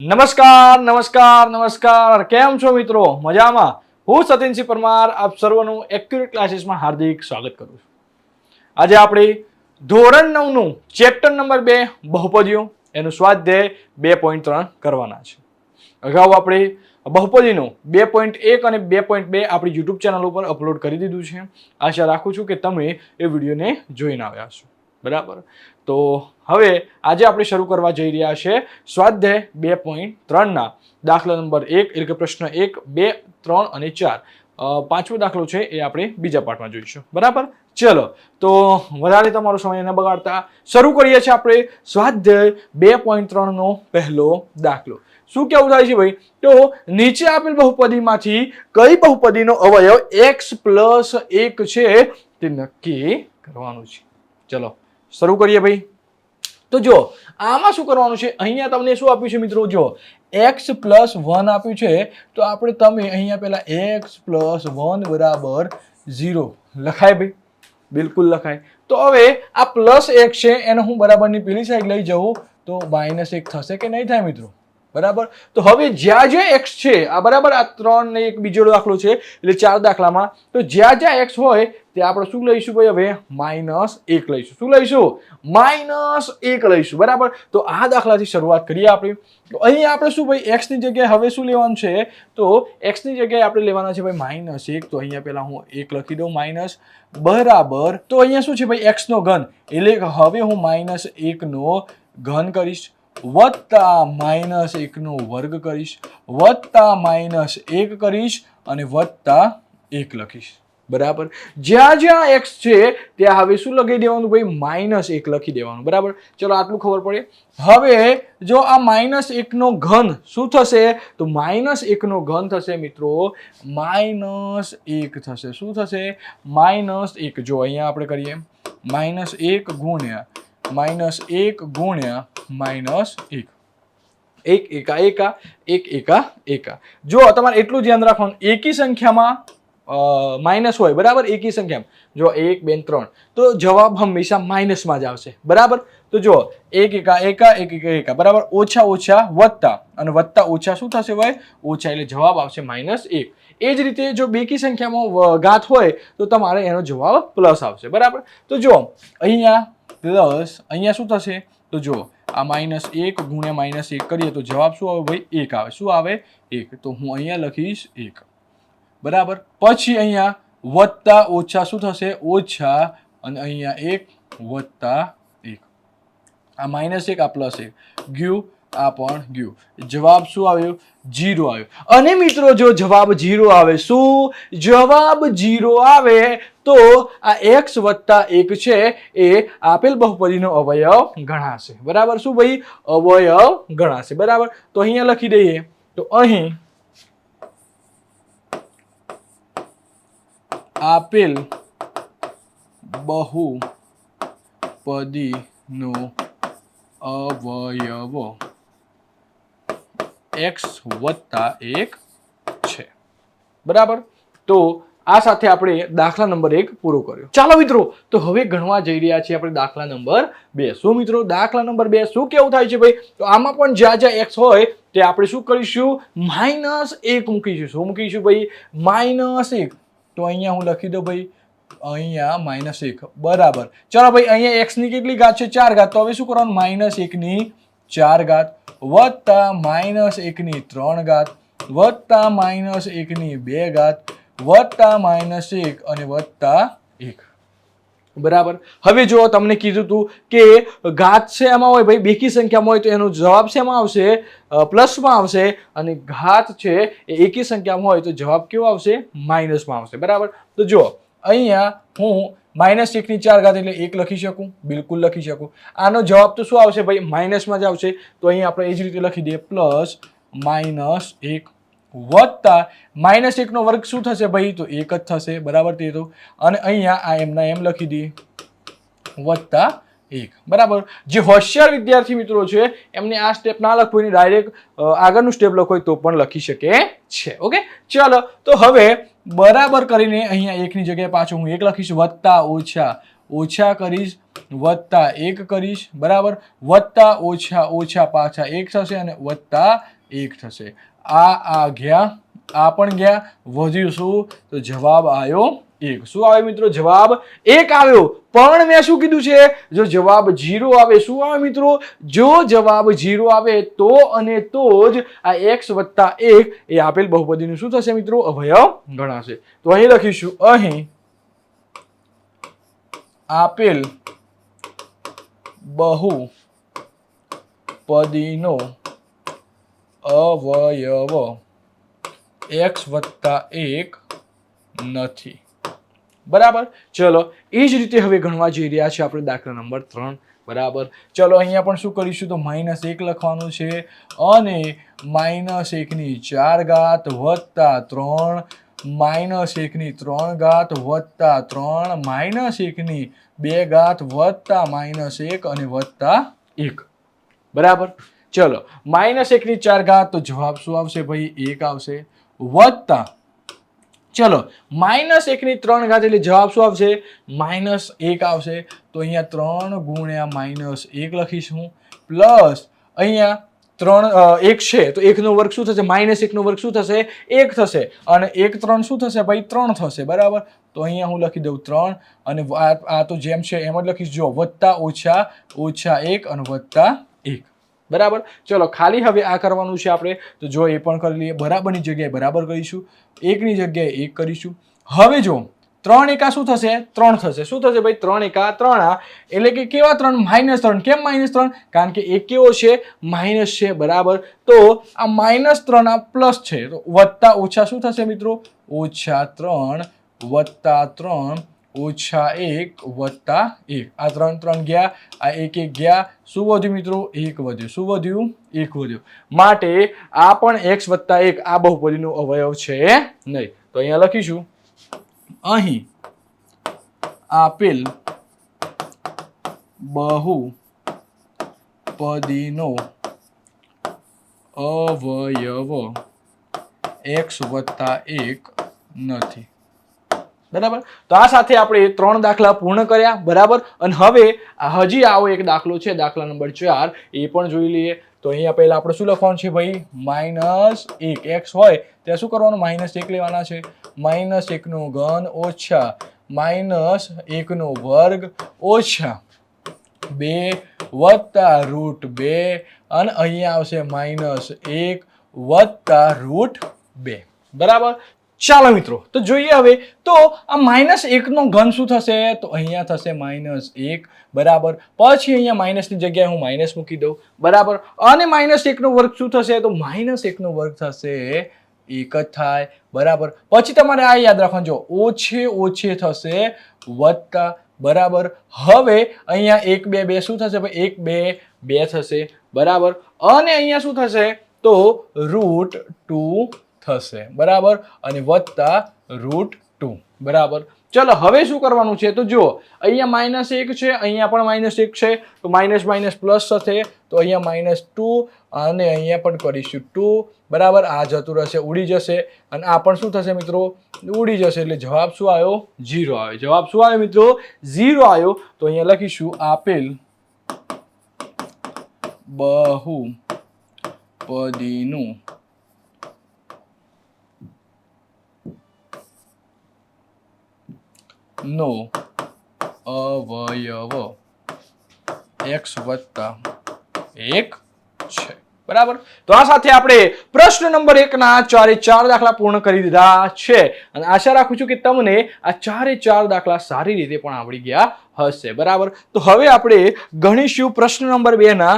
નમસ્કાર નમસ્કાર નમસ્કાર કેમ છો મિત્રો મજામાં હું સતીનસિંહ પરમાર આપ સર્વનું એક્યુરેટ ક્લાસીસમાં હાર્દિક સ્વાગત કરું છું. આજે આપણે ધોરણ 9 નું ચેપ્ટર નંબર 2 બહુપદીઓ એનું સ્વાધ્યાય 2.3 કરવાના છે. અગાઉ આપણે બહુપદીનું 2.1 અને 2.2 આપણી YouTube ચેનલ ઉપર અપલોડ કરી દીધું છે. આશા રાખું છું કે તમે એ વિડીયોને જોઈને આવ્યા છો. બરાબર, તો હવે આજે આપણે શરૂ કરવા જઈ રહ્યા છે સ્વાધ્યાય 2.3 ના દાખલા નંબર 1 એટલે કે પ્રશ્ન 1, 2, 3 અને 4. પાંચમો દાખલો છે એ આપણે બીજા પાઠમાં જોઈશું. બરાબર, ચલો તો વધારે તમારો સમય ન બગાડતા શરૂ કરીએ છીએ આપણે સ્વાધ્યાય 2.3 નો પહેલો દાખલો. શું કેવું થાય છે ભાઈ? તો નીચે આપેલ બહુપદીમાંથી કઈ બહુપદીનો અવયવ x + 1 છે તે નક્કી કરવાનું છે. ચલો શરૂ કરીએ ભાઈ. તો જો આમાં શું કરવાનું છે, અહીંયા તમને શું આપ્યું છે મિત્રો? જો x + 1 આપ્યું છે તો આપણે તમે અહીંયા પેલા x + 1 = 0 લખાય ભાઈ, બિલકુલ લખાય. તો હવે આ +1 છે એને હું બરાબરની પેલી સાઈડ લઈ જાઉં તો -1 થશે કે નહીં થાય મિત્રો? બરાબર, તો હવે જ્યાં જ્યાં x છે આ બરાબર, આ 3 ને એક બીજો દાખલો છે એટલે 4 દાખલામાં, તો જ્યાં જ્યાં x હોય તે આપણે શું લઈશું ભાઈ? હવે -1 લઈશું. શું લઈશું? -1 લઈશું. બરાબર, તો આ દાખલાથી શરૂઆત કરીએ આપણે. તો અહીં આપણે શું ભાઈ x ની જગ્યાએ હવે શું લેવાનું છે? તો x ની જગ્યાએ આપણે લેવાના છે ભાઈ -1. તો અહીંયા પેલા હું 1 લખી દઉં માઇનસ બરાબર. તો અહીંયા શું છે ભાઈ? x નો ઘન, એટલે હવે હું -1 નો ઘન કરીશ વત્તા -1 નો વર્ગ કરીશ વત્તા -1 કરીશ અને વત્તા 1 લખીશ. બરાબર, જ્યાં જ્યાં x છે ત્યાં હવે શું લખી દેવાનું ભાઈ? -1 લખી દેવાનું. બરાબર, ચલો આટલું ખબર પડે. હવે જો આ -1 નો ઘન શું થશે? તો -1 નો ઘન થશે મિત્રો -1 થશે. શું થશે? -1. જો અહીંયા આપણે કરીએ -1 ગુણ્યા -1 ગુણ્યા -1. 1 એકા એકા 1 એકા એકા. જો તમારે એટલું ધ્યાન રાખવાનું, એકી સંખ્યામાં માઇનસ હોય. બરાબર, એકી સંખ્યામાં જો 1, 2, 3 તો જવાબ હંમેશા માઇનસમાં જ આવશે. બરાબર, તો જો 1 એકા એકા 1 એકા એકા બરાબર, ઓછા ઓછા વત્તા અને વત્તા ઓછા શું થશે ભાઈ? ઓછા, એટલે જવાબ આવશે -1. એ જ રીતે જો બેકી સંખ્યામાં ઘાત હોય તો તમારે એનો જવાબ પ્લસ આવશે. બરાબર, તો જો અહીંયા પ્લસ, અહીંયા શું થશે? તો જો આ -1 ગુણ્યા -1 કરીએ તો જવાબ શું આવે ભાઈ? 1 આવે. શું આવે? 1. તો હું અહીંયા લખીશ 1. બરાબર, પછી અહીંયા વત્તા ઓછા શું થશે? ઓછા અને અહીંયા 1 વત્તા 1. આ -1 આ +1 ગયું, આ પણ ગયું. જવાબ શું આવ્યો? 0 આવ્યો. અને મિત્રો જો જવાબ 0 આવે, શું જવાબ 0 આવે તો આ x + 1 છે એ આપેલ બહુપદીનો અવયવ ગણાશે. બરાબર, શું ભાઈ? અવયવ ગણાશે. બરાબર, તો અહીંયા લખી દઈએ. તો અહીં આપેલ બહુપદીનો અવયવ x + 1 છે. બરાબર, તો આ સાથે આપણે દાખલા નંબર 1 પૂરો કર્યો. ચાલો મિત્રો, તો હવે ગણવા જઈ રહ્યા છીએ આપણે દાખલા નંબર 2. શું મિત્રો? દાખલા નંબર 2 શું કેવું થાય છે ભાઈ? તો આમાં પણ જ્યાં જ્યાં x હોય તે આપણે શું કરીશું? -1 મૂકીશું. શું મૂકીશું ભાઈ? -1. તો અહીંયા હું લખી દઉં ભાઈ, અહીંયા -1. બરાબર, ચાલો ભાઈ અહીંયા x ની કેટલી ઘાત છે? 4 ઘાત. તો હવે શું કરવાનું? -1 ની 4 ઘાત વત્તા -1 ની 3 ઘાત વત્તા -1 ની 2 ઘાત વત્તા -1 અને વત્તા 1. બરાબર, હવે જો તમને કીધું હતું કે ઘાત છે એમાં હોય ભાઈ, બેકી સંખ્યામાં હોય તો એનો જવાબ શેમાં આવશે? પ્લસમાં આવશે. અને ઘાત છે એ એકી સંખ્યામાં હોય તો જવાબ કેવો આવશે? માઇનસમાં આવશે. બરાબર, તો જો અહીંયા હું -1 ની 4 ઘાત એટલે 1 લખી શકું, બિલકુલ લખી શકું. આનો જવાબ તો શું આવશે ભાઈ? માઇનસમાં જ આવશે. તો અહીંયા આપણે એ જ રીતે લખી દઈએ +-1 વત્તા -1 નો વર્ગ શું થશે ભાઈ? તો 1 જ થશે. બરાબર, તે તો અને અહીંયા આ એમના એમ લખી દઈએ વત્તા 1. બરાબર, જે હોશિયાર વિદ્યાર્થી મિત્રો છે એમને આ સ્ટેપ ના લખવું, એની ડાયરેક્ટ આગળનું સ્ટેપ લખો તો પણ લખી શકે છે. ઓકે, ચાલો તો હવે બરાબર કરીને અહીંયા 1 ની જગ્યાએ પાછું હું 1 લખીશ વત્તા ઓછા ઓછા કરીશ વત્તા 1 કરીશ બરાબર, વત્તા ઓછા ઓછા પાછા 1 થશે અને વત્તા 1 થશે. આ ગયા, આ પણ ગયા, વધ્યું શું? તો જવાબ આવ્યો 1. શું આવે મિત્રો? જવાબ 1 આવ્યો. પણ મેં શું કીધું છે? જો જવાબ 0 આવે, શું આવે મિત્રો? જો જવાબ 0 આવે તો અને તો જ આ x વત્તા 1 એ આપેલ બહુપદીનું શું થશે મિત્રો? અવયવ ગણાશે. તો અહીં લખીશું, અહીં આપેલ બહુપદીનો અવયવ x વત્તા 1 નથી. બરાબર. ચલો એ જ રીતે હવે ગણવા જઈ રહ્યા છે આપણે દાખલા નંબર 3. બરાબર. ચલો અહીંયા પણ શું કરીશું? તો -1 લખવાનું છે અને -1 ની 4 ઘાત વત્તા 3 -1 ની 3 ઘાત વત્તા 3 -1 ની 2 ઘાત વત્તા -1 અને વત્તા 1. બરાબર. ચલો -1 ની 4 ઘાત તો જવાબ શું આવશે ભાઈ? 1 આવશે. વત્તા ચલો -1 ની 3 ઘાત એટલે જવાબ શું આવશે? -1 આવશે. તો અહીંયા 3 ગુણ્યા -1 લખીશું પ્લસ અહીંયા 1 છે તો 1 નો વર્ગ શું થશે? -1 નો વર્ગ શું થશે? 1 થશે અને 1 3 શું થશે ભાઈ? 3 થશે. બરાબર. તો અહીંયા હું લખી દઉં 3 અને આ તો જેમ છે એમ જ લખીશ. જો વત્તા ઓછા ઓછા 1 અને વત્તા 1. બરાબર. ચલો ખાલી હવે આ કરવાનું છે આપણે, તો જો એ પણ કરી લઈએ. બરાબરની જગ્યાએ બરાબર કરીશું, 1 ની જગ્યાએ 1 કરીશું. હવે જો 3 એકા શું થશે? 3 થશે. શું થશે ભાઈ? 3 એકા 3 એટલે કે કેવા 3? -3. કેમ -3? કારણ કે એક કેવો છે? માઇનસ છે. બરાબર. તો આ -3 આ પ્લસ છે તો વત્તા ઓછા શું થશે મિત્રો? ઓછા 3 વત્તા 3 ઓછા 1 વત્તા 1. આ 3 3 ગયા, આ 1 1 ગયા. શું વધ્યું મિત્રો? 1 વધ્યું. શું વધ્યું? 1 વધ્યું. માટે આ પણ x વત્તા 1 આ બહુપદીનો અવયવ છે નહીં. તો અહીંયા લખીશું, અહીં આપેલ બહુપદીનો અવયવ x વત્તા 1 નથી. બરાબર. તો આ સાથે આપણે 3 દાખલા પૂર્ણ કર્યા. બરાબર. અને હવે હજી આવો એક દાખલો છે, દાખલા નંબર 4, એ પણ જોઈ લઈએ. તો અહીંયા પહેલા આપણે શું લખવાનું છે ભાઈ? -1. x હોય ત્યાં શું કરવાનું? -1 લેવાના છે. -1 નો ઘન ઓછા -1 નો વર્ગ ઓછા 2 વત્તા √2 અને અહીંયા આવશે -1 વત્તા √2. બરાબર. ચાલો મિત્રો, તો જોઈએ હવે તો આ -1 નો ઘન શું થશે? તો અહીંયા થશે -1. બરાબર. પછી અહીંયા માઇનસ ની જગ્યાએ હું માઇનસ મૂકી દઉં. બરાબર. અને -1 નો વર્ગ શું થશે? તો -1 નો વર્ગ થશે 1 જ થાય. બરાબર. પછી તમારે આ યાદ રાખવાનું, જો ઓછે ઓછે થશે વત્તા. બરાબર. હવે અહીંયા 1 2 2 શું થશે ભાઈ? 1 2 2 થશે. બરાબર. અને અહીંયા શું થશે? તો √2 થશે. બરાબર. અને વત્તા √2. બરાબર. ચલો હવે શું કરવાનું છે? તો જો અહીંયા -1 છે, અહીંયા પણ -1 છે, તો માઇનસ માઇનસ પ્લસ થશે. તો અહીંયા -2 અને અહીંયા પણ કરીશું 2. બરાબર. આ જતું રહેશે, ઉડી જશે અને આ પણ શું થશે મિત્રો? ઉડી જશે. એટલે જવાબ શું આવ્યો? 0 આવ્યો. જવાબ શું આવ્યો મિત્રો? 0 આવ્યો. તો અહીંયા લખીશું, આપેલ બહુપદીનું નો અવયવ x વત્તા 1 છે. બરાબર. તો આ સાથે આપણે પ્રશ્ન નંબર 1 ના 4 દાખલા પૂર્ણ કરી દીધા છે અને આશા રાખું છું કે તમને આ 4 દાખલા સારી રીતે પણ આવડી ગયા હશે. બરાબર. તો હવે આપણે ગણીશું પ્રશ્ન નંબર 2 ના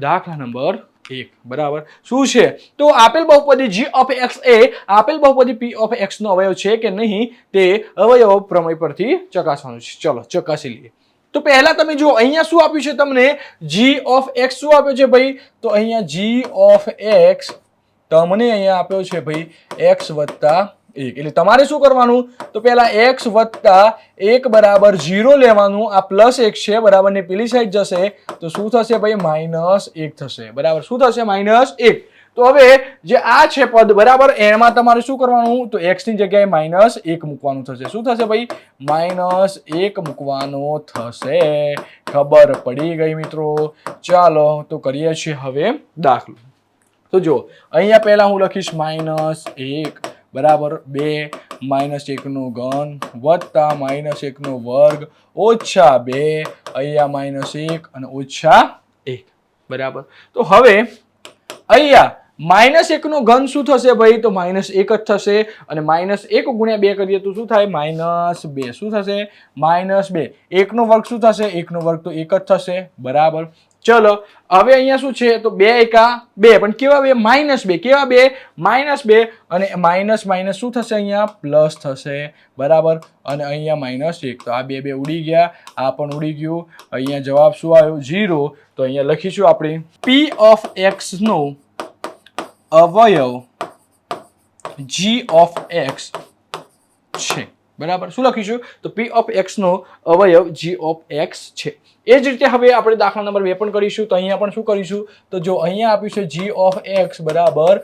દાખલા નંબર 1. બરાબર. શું છે? તો આપેલ બહુપદી g of x એ આપેલ બહુપદી p of x નો અવયવ છે કે નહીં તે અવયવ પ્રમેય પરથી ચકાસવાનું છે. ચલો ચકાસી લઈએ. તો પહેલા તમે જો અહીંયા શું આપ્યું છે તમને? g of x શું આપ્યો છે ભાઈ? તો અહીંયા g of x તમને અહીંયા આપ્યો છે ભાઈ x વત્તા 1. એટલે તમારે શું કરવાનું? તો પહેલા x વત્તા 1 બરાબર 0 લેવાનું. આ +1 છે. બરાબર. ને પેલી સાઈડ જશે તો શું થશે ભાઈ? -1 થશે. બરાબર. શું થશે? -1. તો હવે જે આ છે પદ બરાબર એમાં તમારે શું કરવાનું તો x ની જગ્યાએ -1 મૂકવાનું થશે. શું થશે ભાઈ? -1 મૂકવાનો થશે. ખબર પડી ગઈ મિત્રો? ચાલો તો કરીએ છીએ હવે દાખલો. તો જો અહીંયા પહેલા હું લખીશ -1 બરાબર 2 -1 નો ઘન વત્તા -1 નો વર્ગ ઓછા 2 અહીંયા -1 અને ઓછા 1 બરાબર. તો હવે અહીંયા -1 નો ઘન શું થશે ભાઈ? તો -1 જ થશે અને -1 ગુણ્યા 2 કરીએ તો શું થાય? -2. શું થશે? -2. 1 નો વર્ગ શું થશે? 1 નો વર્ગ તો 1 જ થશે બરાબર. ચલો હવે અહીંયા શું છે? તો 2 એકા 2 પણ કેવા 2? -2. કેવા 2? -2 અને માઇનસ માઇનસ શું થશે? અહીંયા પ્લસ થશે બરાબર અને અહીંયા -1 તો આ 2 ઉડી ગયા, આ પણ ઉડી ગયું. અહીંયા જવાબ શું આવ્યો? 0. તો અહીંયા લખીશું આપણે p of x નો અવયવ g of x છે બરાબર. શું લખીશું? તો p of x નો અવયવ g of x છે. એ જ રીતે હવે આપણે દાખલા નંબર 2 પણ કરીશું. તો અહીંયા પણ શું કરીશું? તો જો અહીંયા આપ્યું છે g of x બરાબર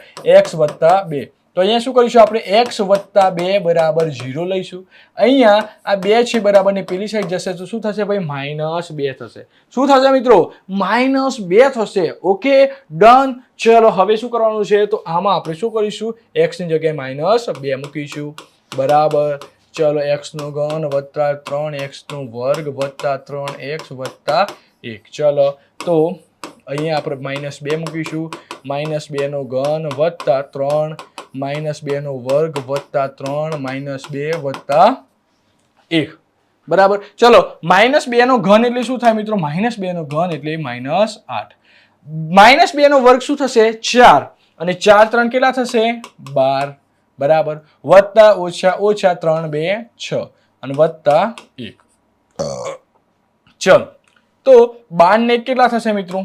x વત્તા 2. તો અહીંયા શું કરીશું આપણે? x વત્તા 2 બરાબર 0 લઈશું. અહીંયા આ 2 છે બરાબર ને પેલી સાઈડ જશે તો શું થશે ભાઈ? -2 થશે. શું થશે મિત્રો? -2 થશે. Okay done. ચલો હવે શું કરવાનું છે? તો આમાં આપણે શું કરીશું? x ની જગ્યાએ -2 મૂકીશું બરાબર. ચલો x નો ઘન વત્તા 3x નો વર્ગ વત્તા 3x વત્તા 1. ચલો તો અહીંયા આપણે -2 મૂકીશું. -2 નો ઘન વત્તા 3 -2 નો વર્ગ વત્તા 3 -2 વત્તા 1 બરાબર. ચલો -2 નો ઘન એટલે શું થાય મિત્રો? -2 નો ઘન એટલે -8. -2 નો વર્ગ શું થશે? 4 અને 4 3 કેટલા થશે? 12 બરાબર વત્તા ઓછા ઓછા 3 2 6 અને વત્તા 1. ચલો તો 12 ને કેટલા થશે મિત્રો?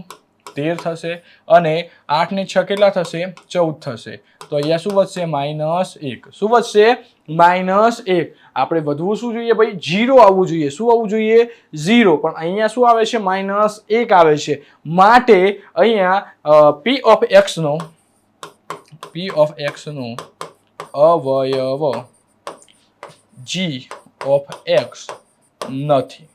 13 થશે અને 8 ને 6 કેટલા થશે? 14 થશે. તો અહીંયા શું વધશે? -1. શું વધશે? -1. આપણે વધવું શું જોઈએ ભાઈ? 0 આવવું જોઈએ. શું આવવું જોઈએ? 0. પણ અહીંયા શું આવે છે? -1 આવે છે. માટે અહીંયા p of x નો અવયવ g of x નથી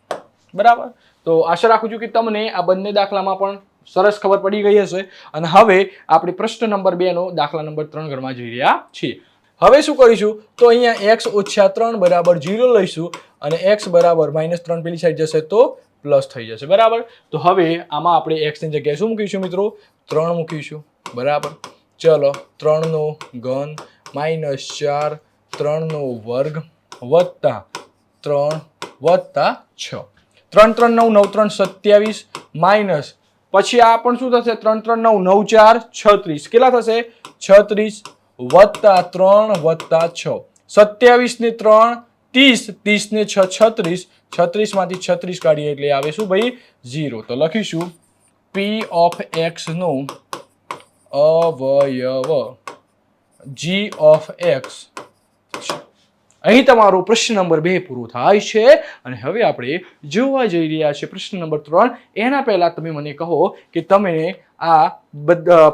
બરાબર. તો આશા રાખું છું કે તમને આ બંને દાખલામાં પણ સરસ ખબર પડી ગઈ હશે. અને હવે આપણે પ્રશ્ન નંબર 2 નો દાખલા નંબર 3 ગણવા જઈ રહ્યા છીએ. હવે શું કરીશું? તો અહીંયા x ઓછા 3 બરાબર 0 લઈશું અને x બરાબર -3 પેલી સાઈડ જશે તો પ્લસ થઈ જશે બરાબર. તો હવે આમાં આપણે x ની જગ્યાએ શું મૂકીશું મિત્રો? 3 મૂકીશું બરાબર. ચલો 3 નો ઘન -4 3 નો વર્ગ વત્તા 3 વત્તા 6 3 3 9 9 3 27 માઇનસ પછી આ પણ શું થશે? 3 3 9 9 4 36 કેટલા થશે? 36 વત્તા 3 વત્તા 6 27 ને 3 30 30 ને 6 36 36 માંથી 36 કાઢીએ એટલે આવે શું ભાઈ? 0. તો લખીશું p of x નો અવયવ g of x. અહીં તમારો પ્રશ્ન નંબર 2 પૂરો થાય છે અને હવે આપણે જોવા જઈ રહ્યા છીએ પ્રશ્ન નંબર 3. એના પહેલા તમે મને કહો કે તમે આ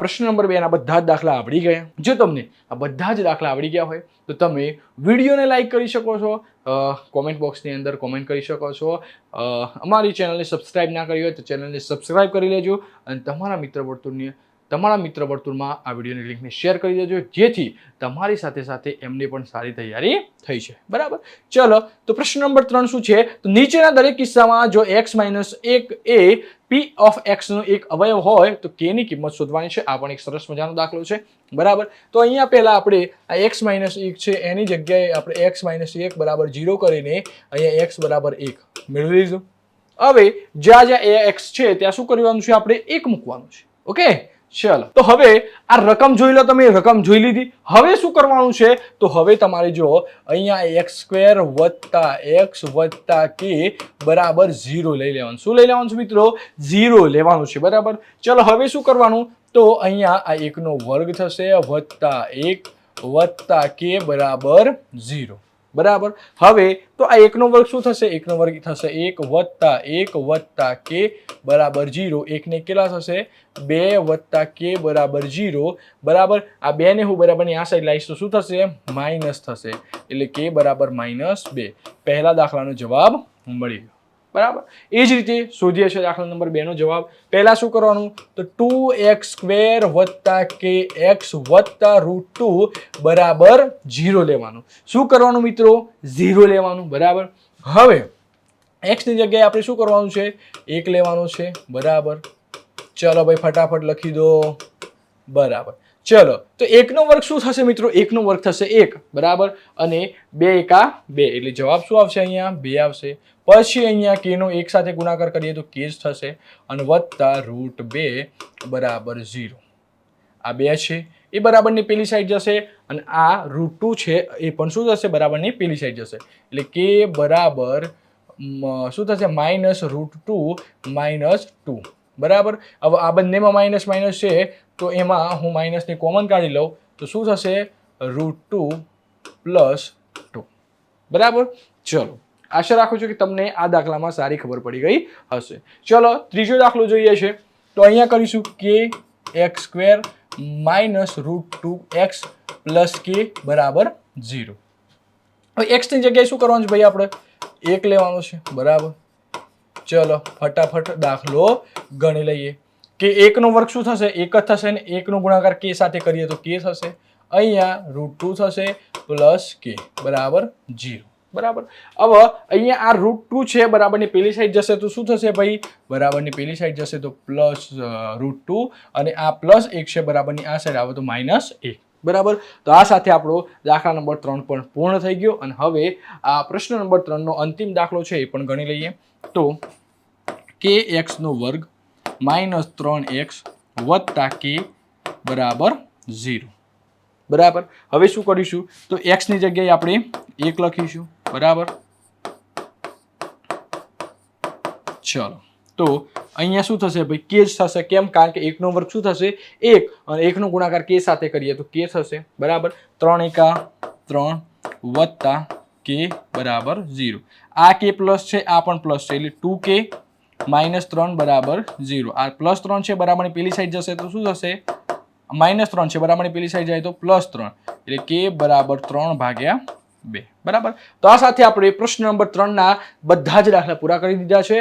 પ્રશ્ન નંબર 2 ના બધા જ દાખલા આવડી ગયા? જો તમને આ બધા જ દાખલા આવડી ગયા હોય તો તમે વિડીયોને લાઈક કરી શકો છો, કોમેન્ટ બોક્સની અંદર કોમેન્ટ કરી શકો છો. અમારી ચેનલને સબસ્ક્રાઇબ ના કરી હોય તો ચેનલને સબસ્ક્રાઇબ કરી લેજો અને તમારા મિત્ર વર્તુળમાં આ વિડીયોની લિંકને શેર કરી દેજો જેથી તમારી સાથે સાથે એમને પણ સારી તૈયારી થઈ છે બરાબર. ચલો તો પ્રશ્ન નંબર 3 શું છે? તો નીચેના દરેક કિસ્સામાં જો x - 1 A p of x નો એક અવયવ હોય તો k ની કિંમત શોધવાની છે. આ પણ એક સરસ મજાનો દાખલો છે બરાબર. તો અહીંયા પહેલા આપણે આ x - 1 છે એની જગ્યાએ આપણે x - 1 બરાબર 0 કરીને અહીંયા x બરાબર 1 મેળવી લઈશું. હવે જ્યાં x છે ત્યાં શું કરવાનું છે? આપણે 1 મૂકવાનું છે. ઓકે ચલો તો હવે આ રકમ જોઈ લો. તમે રકમ જોઈ લીધી. હવે શું કરવાનું છે? તો હવે તમારે જો અહીંયા x² વત્તા x વત્તા k બરાબર 0 લઈ લેવાનું. શું લઈ લેવાનું છે મિત્રો? 0 લેવાનું છે બરાબર. ચલો હવે શું કરવાનું? તો અહીંયા આ 1 નો વર્ગ થશે વત્તા 1 વત્તા k બરાબર 0 બરાબર. હવે તો આ 1 નો વર્ગ શું થશે? 1 નો વર્ગ થશે 1 વત્તા k બરાબર 0. 1 ને કેટલા થશે? 2 વત્તા k બરાબર 0. બરાબર. આ 2 ને હું બરાબરની આ સાઈડ લાવીશ તો શું થશે? માઇનસ થશે. એટલે k બરાબર -2. પહેલા દાખલાનો જવાબ મળી ગયો. બરાબર. એ જ રીતે શોધીએ છીએ દાખલા નંબર 2 નો જવાબ. પહેલા શું કરવાનું? તો 2x² વત્તા kx વત્તા √2 બરાબર 0 લેવાનું. શું કરવાનું મિત્રો? 0 લેવાનું. બરાબર. હવે x ની જગ્યાએ આપણે શું કરવાનું છે? 1 લેવાનું છે. બરાબર. ચલો ભાઈ ફટાફટ લખી દો. બરાબર. ચલો તો 1 નો વર્ગ શું થશે મિત્રો? 1 નો વર્ગ થશે 1. બરાબર. અને 2 એકા 2 એટલે જવાબ શું આવશે? અહીંયા 2 આવશે. પછી અહીંયા k નો 1 સાથે ગુણાકાર કરીએ તો k જ થશે અને વત્તા √2 બરાબર 0. આ 2 છે એ બરાબરની પેલી સાઈડ જશે અને આ √2 છે એ પણ શું થશે? બરાબરની પેલી સાઈડ જશે. એટલે k બરાબર શું થશે? -√2 -2. બરાબર. હવે આ બંનેમાં માઇનસ માઇનસ છે તો એમાં હું માઇનસને કોમન કાઢી લઉં તો શું થશે? √2 + 2. બરાબર. ચલો આશા રાખું છું કે તમને આ દાખલામાં સારી ખબર પડી ગઈ હશે. ચલો ત્રીજો દાખલો જોઈએ છે. તો અહીંયા કરીશું kx² -√2x + k બરાબર 0. હવે x ની જગ્યાએ શું કરવાનું છે ભાઈ? આપણે 1 લેવાનું છે. બરાબર. ચલો ફટાફટ દાખલો ગણી લઈએ. કે 1 નો વર્ગ શું થશે? 1 જ થશે ને 1 નો ગુણાકાર k સાથે કરીએ તો k થશે. અહીંયા √2 થશે + k બરાબર 0. બરાબર. હવે અહીંયા આ √2 છે બરાબરની પેલી સાઈડ જશે તો શું થશે ભાઈ? બરાબરની પેલી સાઈડ જશે તો +√2 અને આ +1 છે બરાબરની આ સાઈડ આવે તો -1. બરાબર. તો આ સાથે આપણો દાખલા નંબર 3 પણ પૂર્ણ થઈ ગયો અને હવે આ પ્રશ્ન નંબર 3 નો અંતિમ દાખલો છે એ પણ ગણી લઈએ. તો kx નો વર્ગ -3x વત્તા k બરાબર 0. બરાબર. હવે શું કરીશું? તો x ની જગ્યાએ આપણે 1 લખીશું. બરાબર. ચલો તો અહીંયા શું થશે ભાઈ? k જ થશે. કેમ? કારણ કે 1 નો વર્ગ શું થશે? 1 અને 1 નો ગુણાકાર k સાથે કરીએ તો k થશે. બરાબર. 3 એકા 3 વત્તા k બરાબર 0. આ k પ્લસ છે, આ પણ પ્લસ છે એટલે 2k -3 બરાબર 0. આ +3 છે બરાબરની પેલી સાઈડ જશે તો શું થશે? -3 છે બરાબરની પેલી સાઈડ જાય તો +3 એટલે k બરાબર 3/2. બરાબર. તો આ સાથે આપણે પ્રશ્ન નંબર 3 ના બધા જ દાખલા પૂરા કરી દીધા છે.